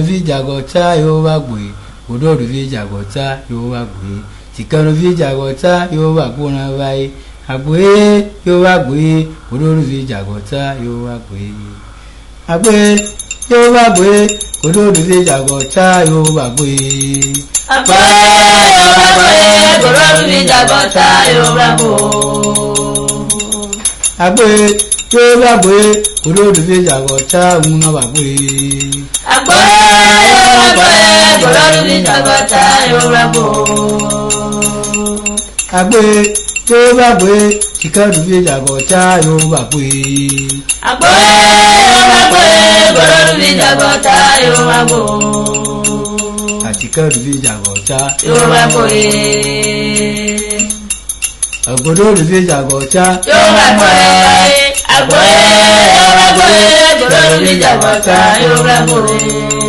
Vijagota yo wagwe, Udo Vijagota yo wagwe, Tikano Vijagota yo waguna vai, Agwe yo wagwe, Udo Vijagota yo wagwe, Agwe yo wagwe, Udo Vijagota yo wagwe, Agwe yo wagwe, Udo Vijagota yo wagwe, Agwe yo wagwe, Udo Vijagota una wagwe. Agwe yo wagwe, Udo Vijagota yo wagwe. Agwe yo wagwe, Tikano Vijagota yo wagwe. Agwe yo wagwe, Udo Vijagota yo wagwe. Tikano Vijagota yo wagwe. Udo Vijagota yo wagwe. Agwe yo wagwe, Udo Vijagota yo wagwe.